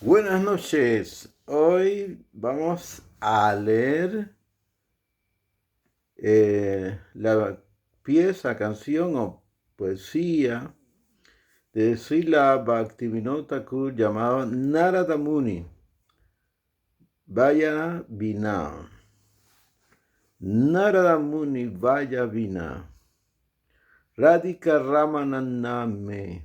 Buenas noches. Hoy vamos a leer la pieza, canción o poesía de Srila Bhaktivinoda Thakur llamado Narada Muni, Vaya Vina. Narada Muni Vaya Vina. Radhika Ramananname.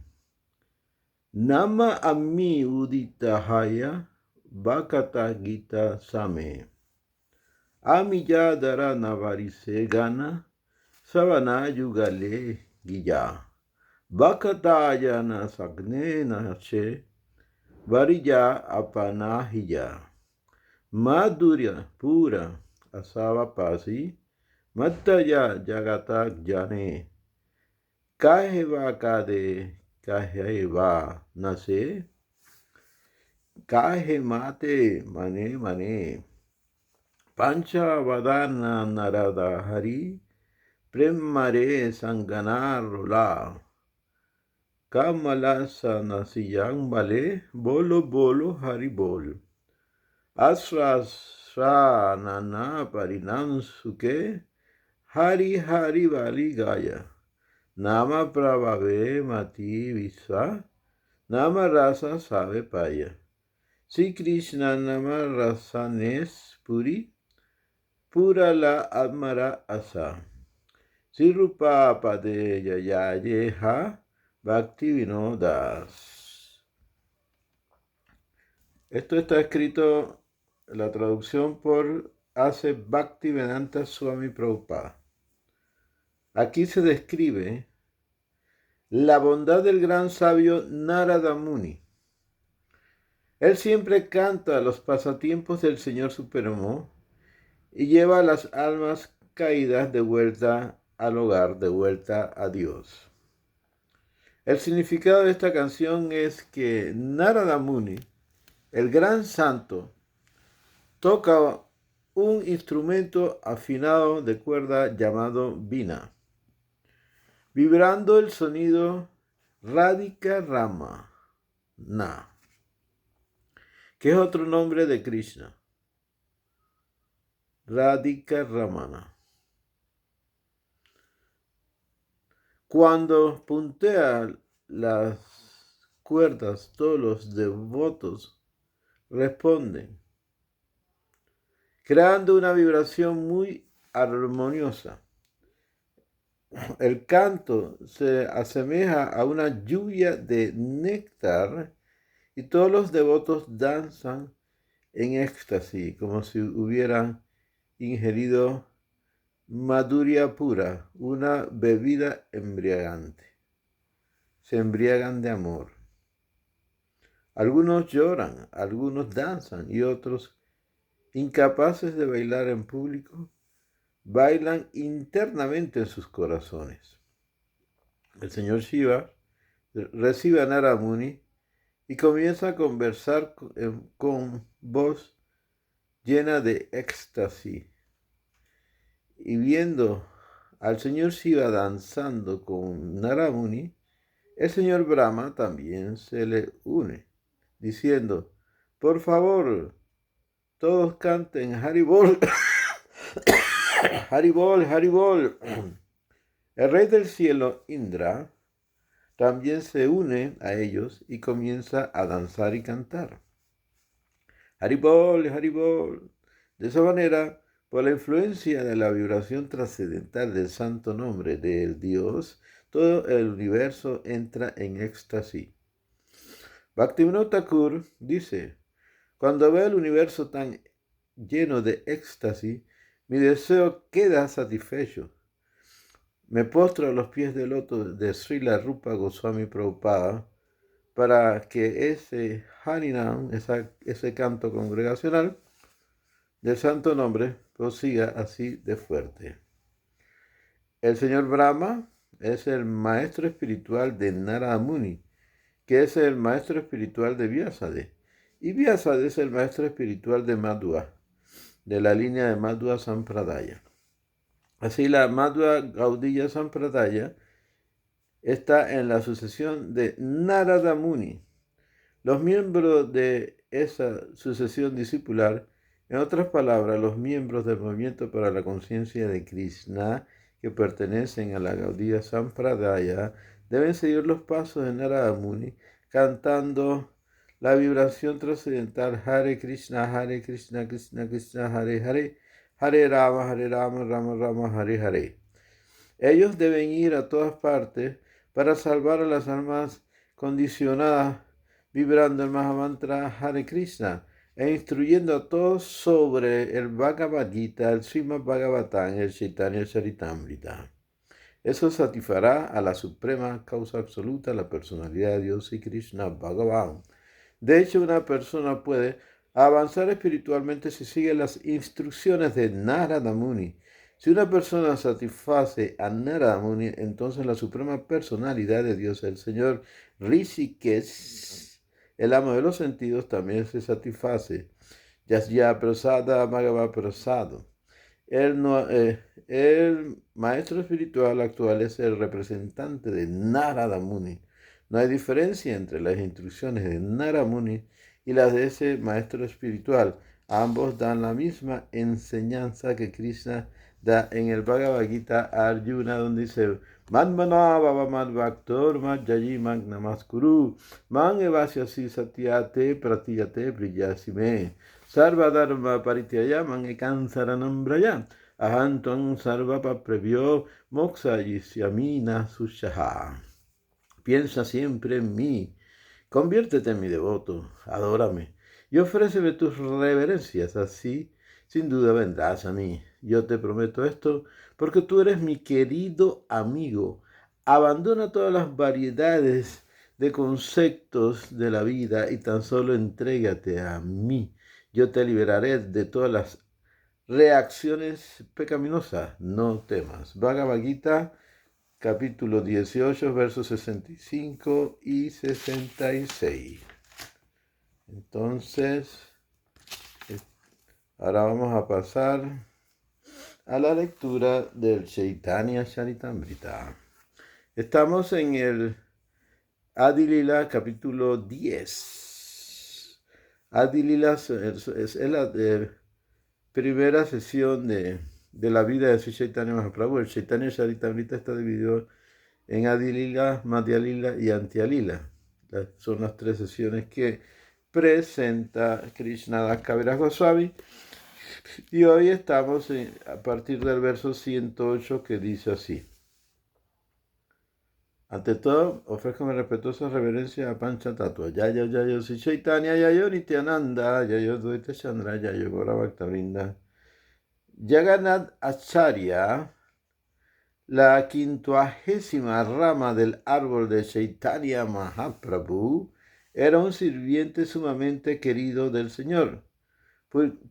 Nama Ami Uditahaya Bhakata Gita Same. Amija dara navarise gana, savana yugale gija. Bakataya na sagne na che, varija apanahija. Madhurya pura asava pasi, mattaya jagata jane. Kaheva kade, kaheva nase, kahe mate mane mane. Pancha Vadana Narada Hari Premare Sanganarula Kamalasa Nasiyang Male Bolo Bolo Hari Bol Asra Nana Parinam Suke Hari Hari Vali Gaya Nama Prabhave Mati Visa Nama Rasa Sabe Paya Sri Krishna Nama Rasanes Puri Pura la Amara Asa. Sirupa Pade Yayeha Bhakti Vinodas. Esto está escrito, la traducción por Ase Bhaktivedanta Swami Prabhupada. Aquí se describe la bondad del gran sabio Narada Muni. Él siempre canta los pasatiempos del Señor Supremo y lleva a las almas caídas de vuelta al hogar, de vuelta a Dios. El significado de esta canción es que Narada Muni, el gran santo, toca un instrumento afinado de cuerda llamado vina, vibrando el sonido Radhika Rama, que es otro nombre de Krishna. Radhika Ramana. Cuando puntea las cuerdas, todos los devotos responden, creando una vibración muy armoniosa. El canto se asemeja a una lluvia de néctar y todos los devotos danzan en éxtasis, como si hubieran ingerido madhurya pura, una bebida embriagante. Se embriagan de amor. Algunos lloran, algunos danzan y otros, incapaces de bailar en público, bailan internamente en sus corazones. El señor Shiva recibe a Narada Muni y comienza a conversar con voz llena de éxtasis. Y viendo al señor Shiva danzando con Narada Muni, el señor Brahma también se le une, diciendo, por favor, todos canten Haribol, Haribol, Haribol. El rey del cielo, Indra, también se une a ellos y comienza a danzar y cantar. Haribol, Haribol. De esa manera, por la influencia de la vibración trascendental del santo nombre del Dios, todo el universo entra en éxtasis. Bhaktivinoda Thakur dice, cuando veo el universo tan lleno de éxtasis, mi deseo queda satisfecho. Me postro a los pies del loto de Srila Rupa Goswami Prabhupada para que ese Harinam, ese canto congregacional del santo nombre, prosiga así de fuerte. El señor Brahma es el maestro espiritual de Narada Muni, que es el maestro espiritual de Vyasade. Y Vyasade es el maestro espiritual de Madhva, de la línea de Madhva Sampradaya. Así la Madhva Gaudiya Sampradaya está en la sucesión de Narada Muni. Los miembros de esa sucesión discipular, en otras palabras, los miembros del movimiento para la conciencia de Krishna que pertenecen a la Gaudiya Sampradaya deben seguir los pasos de Narada Muni cantando la vibración trascendental Hare Krishna, Krishna Krishna, Hare Hare, Hare Rama, Rama Rama, Hare Hare. Ellos deben ir a todas partes para salvar a las almas condicionadas, vibrando el Mahamantra Hare Krishna e instruyendo a todos sobre el Bhagavad Gita, el Srimad Bhagavatam, el Chaitanya Charitamrita. Eso satisfará a la suprema causa absoluta, la personalidad de Dios y Krishna Bhagavan. De hecho, una persona puede avanzar espiritualmente si sigue las instrucciones de Narada Muni. Si una persona satisface a Narada Muni, entonces la suprema personalidad de Dios, el Señor Rishikesh, el amo de los sentidos, también se satisface. Yasya Prasada Bhagava Prasado. El maestro espiritual actual es el representante de Narada Muni. No hay diferencia entre las instrucciones de Narada Muni y las de ese maestro espiritual. Ambos dan la misma enseñanza que Krishna da en el Bhagavad Gita a Arjuna, donde dice: Madmana bhava madbhaktor madhyayi namaskuru man evasyasi satyate pratiyate priyasime sarva dharma parityaya man ekansaranam braya ahantam sarva paprevyo moksha yisyamina sushaha. Piensa siempre en mí, conviértete en mi devoto, adórame y ofréceme tus reverencias, así sin duda vendrás a mí. Yo te prometo esto porque tú eres mi querido amigo. Abandona todas las variedades de conceptos de la vida y tan solo entrégate a mí. Yo te liberaré de todas las reacciones pecaminosas. No temas. Bhagavad Gita, capítulo 18, versos 65 y 66. Entonces, ahora vamos a pasar a la lectura del Chaitanya Charitamrita. Estamos en el Adi Lila, capítulo 10. Adi Lila es la primera sesión de la vida de Sri Chaitanya Mahaprabhu. El Chaitanya Charitamrita está dividido en Adi Lila, Madhya Lila y Antya Lila. Son las tres sesiones que presenta Krishnadas Kaviraj Goswami. Y hoy estamos a partir del verso 108, que dice así: ante todo, ofrezco mi respetuosa reverencia a Panchatattva. Yayo, Yayo, Sri Chaitanya, Yayo, Nityananda, Yayo, Dvaita Chandra, Yayo, Gora Bhaktavrinda. Jagannath Acharya, la 50ª rama del árbol de Chaitanya Mahaprabhu, era un sirviente sumamente querido del Señor,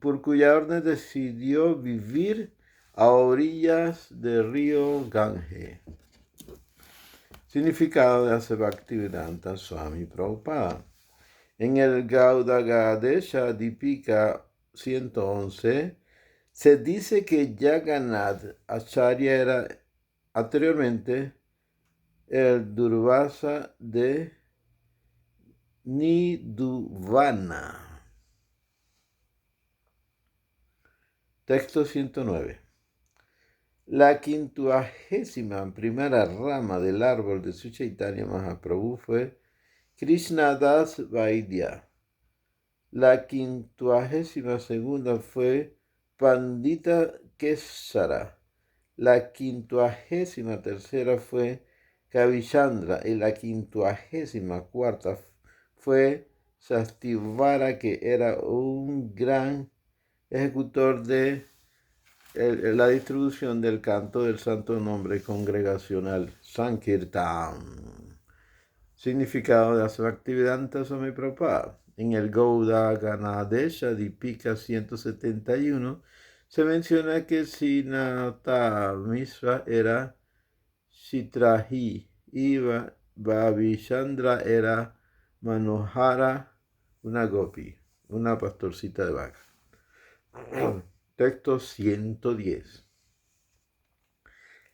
por cuya orden decidió vivir a orillas del río Gange. Significado de Bhaktivedanta Swami Prabhupada. En el Gauda Gadesha Dipika 111 se dice que Jagannath Acharya era anteriormente el Durvasa de Niduvana. Texto 109. La 51ª rama del árbol de Sri Chaitanya Mahaprabhu fue Krishnadas Vaidya. La 52ª fue Pandita Kesara. La 53ª fue Kavichandra y la 54ª fue Sastivara, que era un gran ejecutor de la distribución del canto del santo nombre congregacional Sankirtan. Significado de Bhaktivedanta Swami Prabhupada. En el Gauda Ganadesha Dipika 171 se menciona que Sinata Misra era Chitrahi y Bhavichandra era Manohara, una gopi, una pastorcita de vaca. Texto 110.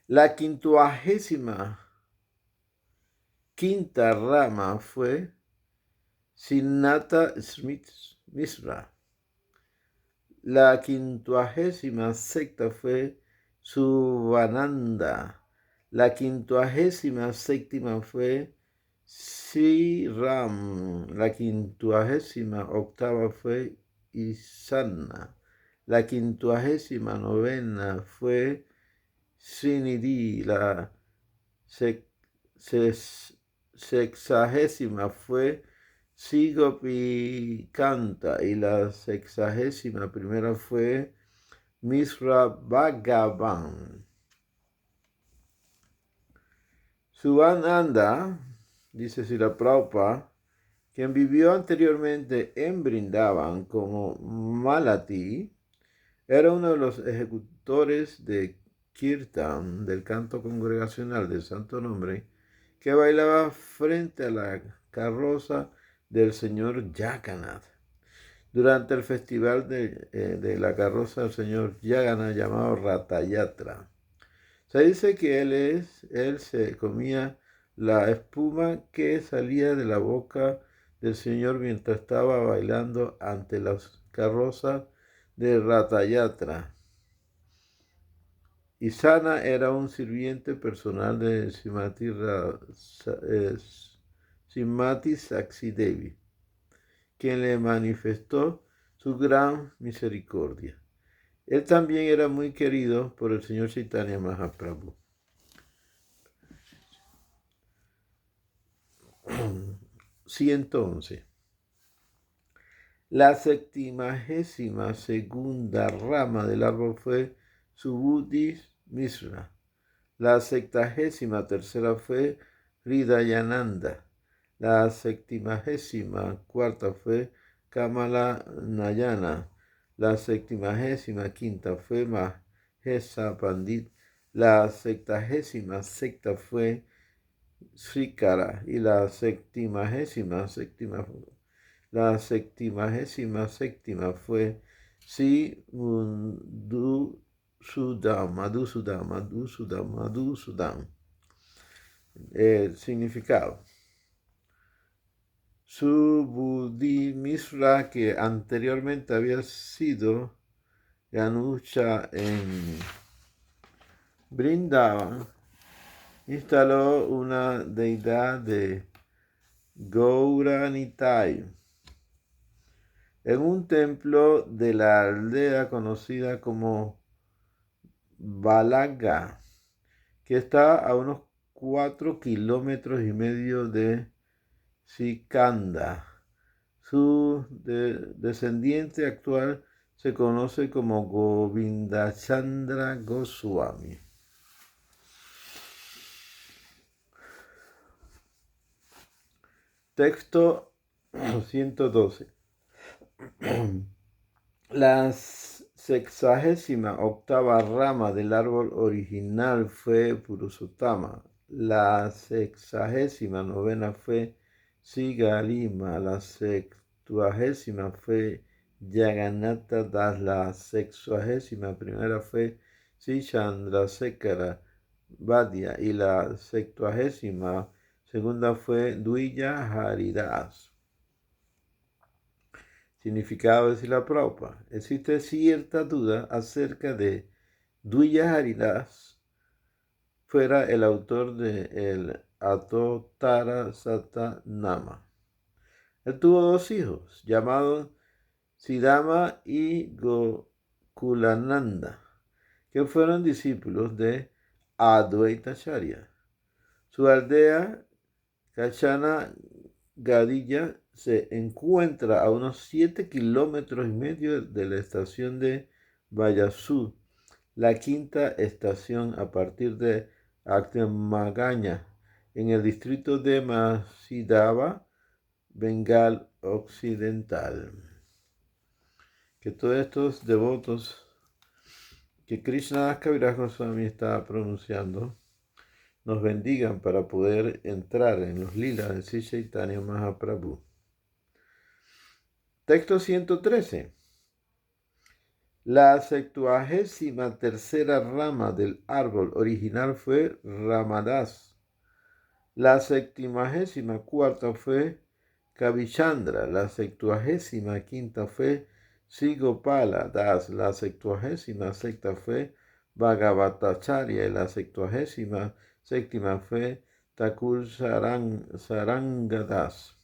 La 55ª rama fue Sinata Smith Misra. La 56ª fue Subbananda. La 57ª fue Siram. La 58ª fue Isana. La 59ª fue Sinidhi. La 60ª fue Sigopikanta y la 61ª fue Misra Bhagavan. Subbananda, dice Srila Prabhupada, quien vivió anteriormente en Brindavan como Malati, era uno de los ejecutores de Kirtan, del canto congregacional del Santo Nombre, que bailaba frente a la carroza del señor Jagannath. Durante el festival de la carroza del señor Jagannath llamado Ratayatra. Se dice que él se comía la espuma que salía de la boca del señor mientras estaba bailando ante las carrozas de Ratayatra. Isana era un sirviente personal de Srimati Sakshi Devi, quien le manifestó su gran misericordia. Él también era muy querido por el señor Chaitanya Mahaprabhu. 111. La 72ª rama del árbol fue Subhuti Misra. La 73ª fue Hridayananda. La 74ª fue Kamala Nayana. La 75ª fue Mahesa Pandit. La 76ª fue Srikara. Y la 77ª fue Madhusudam. Significado. Subhuti Misra, que anteriormente había sido Ganucha en Brindavan, instaló una deidad de Gauranitai en un templo de la aldea conocida como Balaga, que está a unos 4,5 kilómetros de Sikanda. Su descendiente actual se conoce como Govindachandra Goswami. Texto 112. La 68ª rama del árbol original fue Purushotama. La 69ª fue Sigalima. La 70ª fue Jagannatha Das. La 61ª fue Chandrasekhara Vaidya. Y la 72ª fue Dvija Haridas. Significado de Srila Prabhupada. Existe cierta duda acerca de Dvija Haridas fuera el autor del Atottara Satanama. Él tuvo 2 hijos, llamados Siddhama y Gokulananda, que fueron discípulos de Advaitacharya. Su aldea, Kachana Gadilla, se encuentra a unos 7,5 kilómetros de la estación de Bayasur, la 5ª estación a partir de Aktemagaña, en el distrito de Masidava, Bengal Occidental. Que todos estos devotos que Krishna Das Kaviraj Goswami está pronunciando nos bendigan para poder entrar en los lilas de Sri Chaitanya Mahaprabhu. Texto 113. La 73ª rama del árbol original fue Ramadas. La 74ª fue Kavichandra. La 75ª fue Sigopala Das. La 76ª fue Bhagavatacharya. Y la 77ª fue Thakur Sarangadas.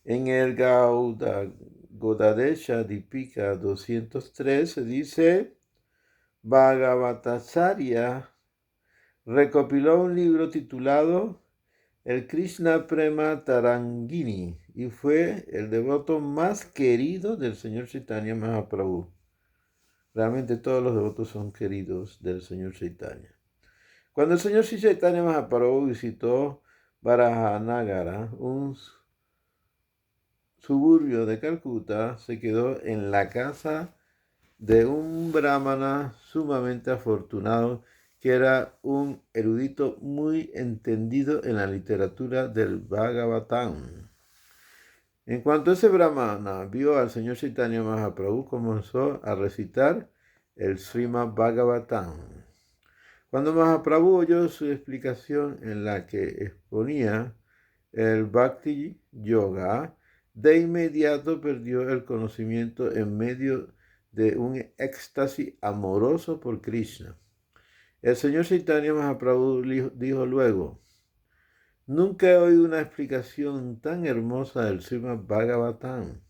En el Gaudadesha Dipika 203 se dice: Bhagavatacharya recopiló un libro titulado El Krishna Prema Tarangini y fue el devoto más querido del Señor Chaitanya Mahaprabhu. Realmente todos los devotos son queridos del Señor Chaitanya. Cuando el Señor Chaitanya Mahaprabhu visitó Varahanagara, un suburbio de Calcuta, se quedó en la casa de un brahmana sumamente afortunado que era un erudito muy entendido en la literatura del Bhagavatam. En cuanto ese brahmana vio al señor Chaitanya Mahaprabhu, comenzó a recitar el Srimad Bhagavatam. Cuando Mahaprabhu oyó su explicación en la que exponía el Bhakti Yoga, de inmediato perdió el conocimiento en medio de un éxtasis amoroso por Krishna. El señor Chaitanya Mahaprabhu dijo luego: nunca he oído una explicación tan hermosa del Srimad Bhagavatam.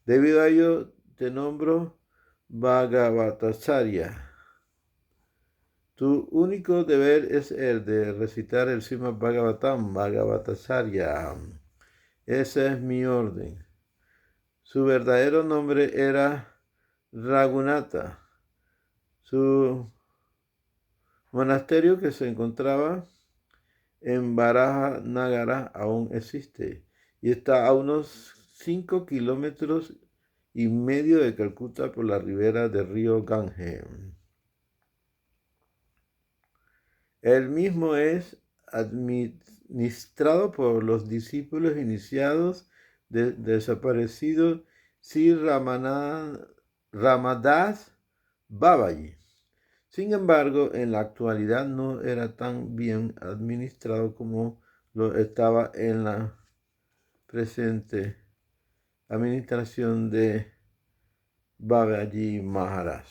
Debido a ello te nombro Bhagavatacharya. Tu único deber es el de recitar el Srimad Bhagavatam, Bhagavatacharya. Esa es mi orden. Su verdadero nombre era Raghunatha. Su monasterio, que se encontraba en Varahanagara, aún existe y está a unos 5,5 kilómetros de Calcuta por la ribera del río Ganges. El mismo es administrado por los discípulos iniciados del desaparecido Sri Ramadas Babaji. Sin embargo, en la actualidad no era tan bien administrado como lo estaba en la presente administración de Babaji Maharaj.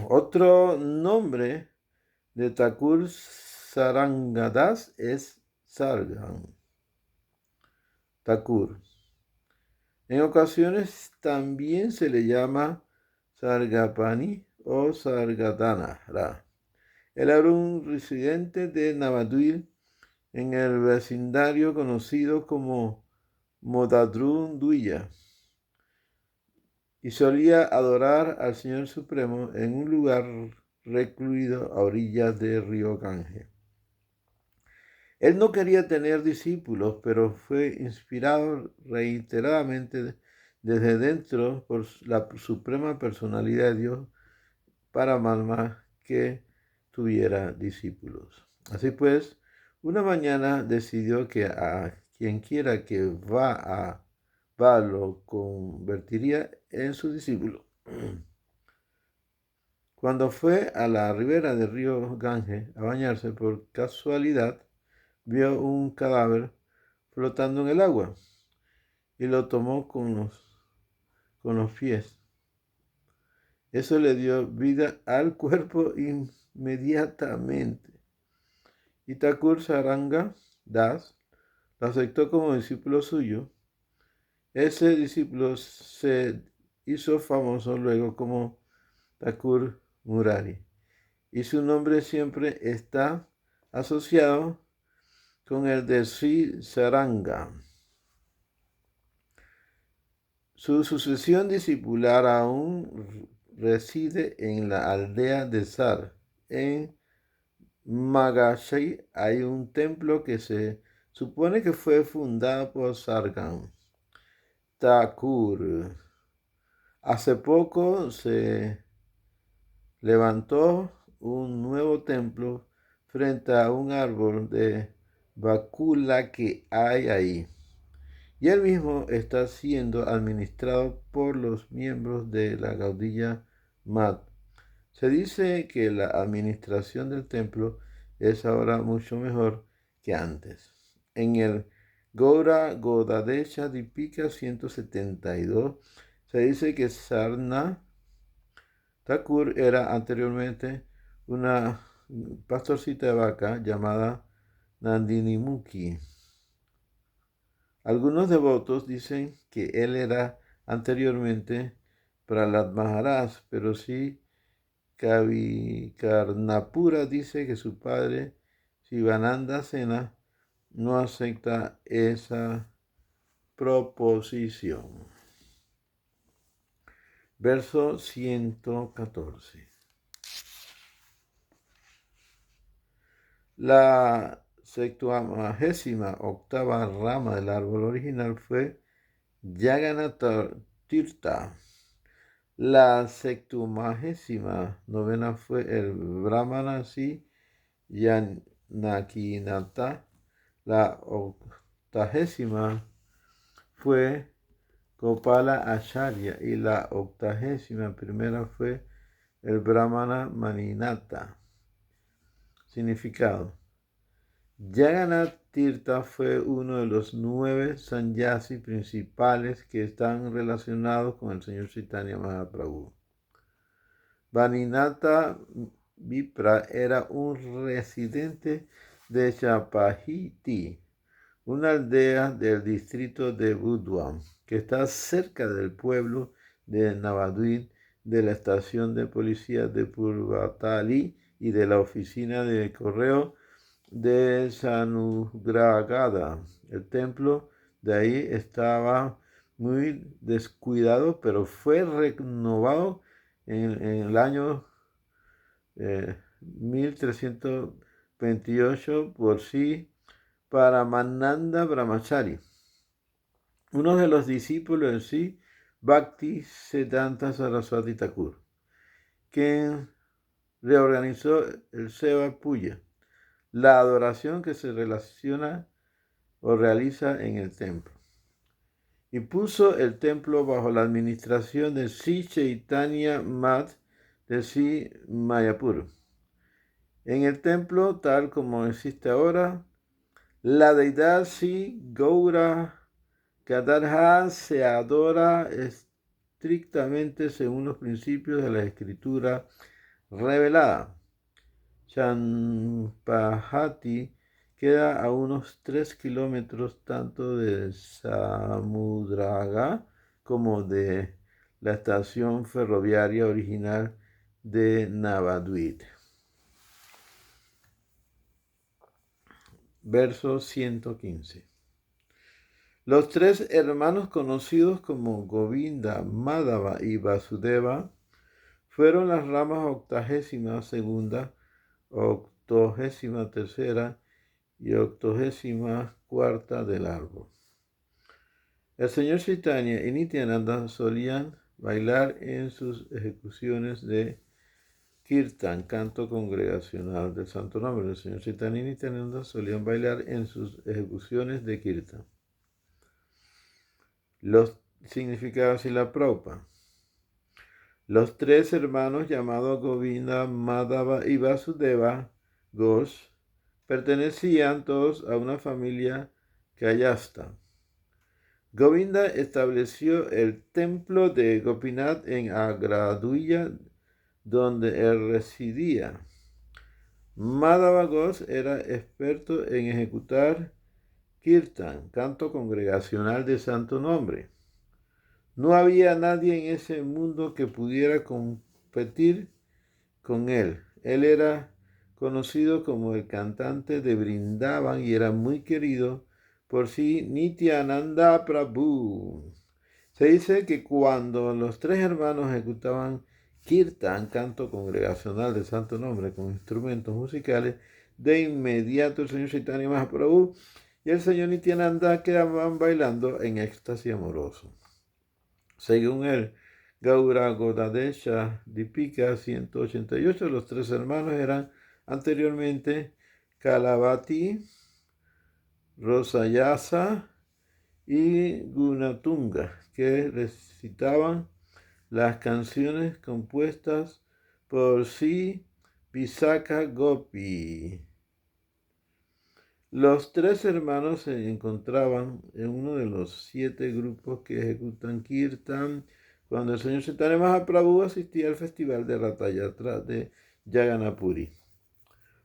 Otro nombre de Thakur Sarangadas es Sargan Thakur. En ocasiones también se le llama Sargapani o Sargadhanara. Él era un residente de Navadvip en el vecindario conocido como Modadrunduya y solía adorar al Señor Supremo en un lugar recluido a orillas del río Ganges. Él no quería tener discípulos, pero fue inspirado reiteradamente desde dentro por la suprema personalidad de Dios para más que tuviera discípulos. Así pues, una mañana decidió que a quien quiera que va lo convertiría en su discípulo. Cuando fue a la ribera del río Ganges a bañarse, por casualidad vio un cadáver flotando en el agua y lo tomó con los pies. Eso le dio vida al cuerpo inmediatamente. Y Thakur Saranga Das lo aceptó como discípulo suyo. Ese discípulo se hizo famoso luego como Thakur Murari. Y su nombre siempre está asociado con el de Sri Saranga. Su sucesión discipular aún reside en la aldea de Sar. En Magashai hay un templo que se supone que fue fundado por Sargan Thakur. Hace poco se levantó un nuevo templo frente a un árbol de Bakula que hay ahí. Y él mismo está siendo administrado por los miembros de la Gaudiya Math. Se dice que la administración del templo es ahora mucho mejor que antes. En el Gaura Godadesha Dipika 172 se dice que Sarna Thakur era anteriormente una pastorcita de vaca llamada Nandini Mukhi. Algunos devotos dicen que él era anteriormente Prahlad Maharaj, pero sí Kavikarnapura dice que su padre Sivananda Sena no acepta esa proposición. Verso 114. La 78ª rama del árbol original fue Jagannath Tirtha. La 79ª fue el Brahmanasi Yanakinata. La 80ª fue Gopala Acharya y la 81ª fue el Brahmana Maninata. Significado. Jagannath Tirtha fue uno de los 9 sannyasi principales que están relacionados con el Señor Chaitanya Mahaprabhu. Vaninata Vipra era un residente de Chapahiti, una aldea del distrito de Budham, que está cerca del pueblo de Navadvip, de la estación de policía de Purvatali y de la oficina de correo de Sanugragada. El templo de ahí estaba muy descuidado, pero fue renovado en el año 1328 por Paramananda Brahmachari, uno de los discípulos de Sri Bhakti Siddhanta Saraswati Thakur, quien reorganizó el Seva Puja, la adoración que se relaciona o realiza en el templo, y puso el templo bajo la administración de Sri Chaitanya Math de Sri Mayapur. En el templo, tal como existe ahora, la deidad Sri Gaura Gadadhar se adora estrictamente según los principios de la escritura revelada. Champahati queda a unos 3 kilómetros tanto de Samudraga como de la estación ferroviaria original de Navadvip. Verso 115. Los 3 hermanos conocidos como Govinda, Madhava y Vasudeva fueron las ramas 82ª, 83ª y 84ª del árbol. El señor Chaitanya y Nityananda solían bailar en sus ejecuciones de Kirtan, canto congregacional del Santo Nombre. El señor Chaitanya y Nityananda solían bailar en sus ejecuciones de Kirtan. Los significados y la Prabhupada. Los 3 hermanos llamados Govinda, Madhava y Vasudeva Ghosh pertenecían todos a una familia Kayasta. Govinda estableció el templo de Gopinath en Agraduya, donde él residía. Madhava Ghosh era experto en ejecutar Kirtan, canto congregacional de Santo Nombre. No había nadie en ese mundo que pudiera competir con él. Él era conocido como el cantante de Vrindavan y era muy querido por Sri Nityananda Prabhu. Se dice que cuando los 3 hermanos ejecutaban Kirtan, canto congregacional de Santo Nombre, con instrumentos musicales, de inmediato el señor Chaitanya Mahaprabhu y el señor Nityananda quedaban bailando en éxtasis amoroso. Según el Gaura Godadesha Dipika 188, los 3 hermanos eran anteriormente Kalavati, Rosayasa y Gunatunga, que recitaban las canciones compuestas por Sri Visakha Gopi. Los tres hermanos se encontraban en uno de los 7 grupos que ejecutan Kirtan cuando el señor Chaitanya Mahaprabhu asistía al festival de Ratha Yatra de Jagannath-puri.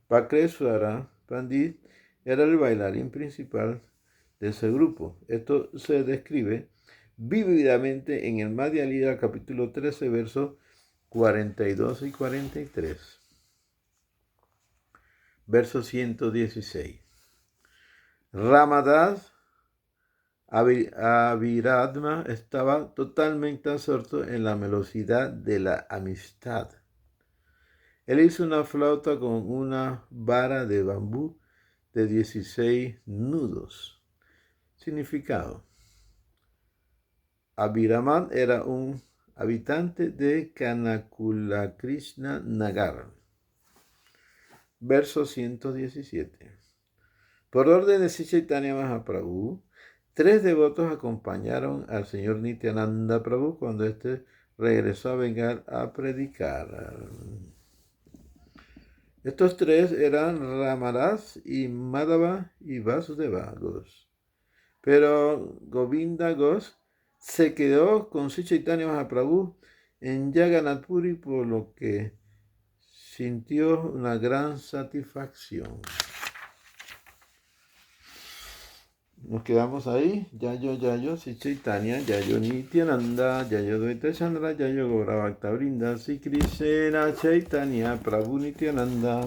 Pakreshwara Pandit era el bailarín principal de ese grupo. Esto se describe vívidamente en el Madhya Lila capítulo 13, versos 42 y 43. Verso 116. Ramadas Aviradma estaba totalmente absorto en la velocidad de la amistad. Él hizo una flauta con una vara de bambú de 16 nudos. Significado. Abhiraman era un habitante de Kanakulakrishna Nagar. Verso 117. Por orden de Sri Chaitanya Mahaprabhu, 3 devotos acompañaron al señor Nityananda Prabhu cuando éste regresó a Bengal a predicar. Estos 3 eran Ramadas y Madhava y Vasudeva Ghosh. Pero Govinda Ghosh se quedó con Sri Chaitanya Mahaprabhu en Jagannath-puri, por lo que sintió una gran satisfacción. Nos quedamos ahí. Yayo, Sri Chaitanya, Yayo Nityananda, Yayo Dvaita Chandra, Yayo Gaura Bhakta Vrinda, Sri Krishna Chaitanya, Prabhu Nityananda,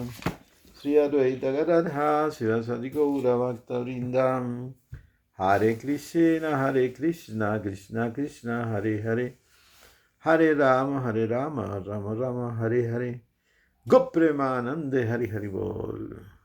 Sri Advaita Gadadha, Sri Vasadi Gaura Bhakta Vrinda, Hare Krishna, Krishna Krishna, Hare Hare, Hare Rama, Rama Rama, Hare Hare, Gopremanande, Hari Hari Bol.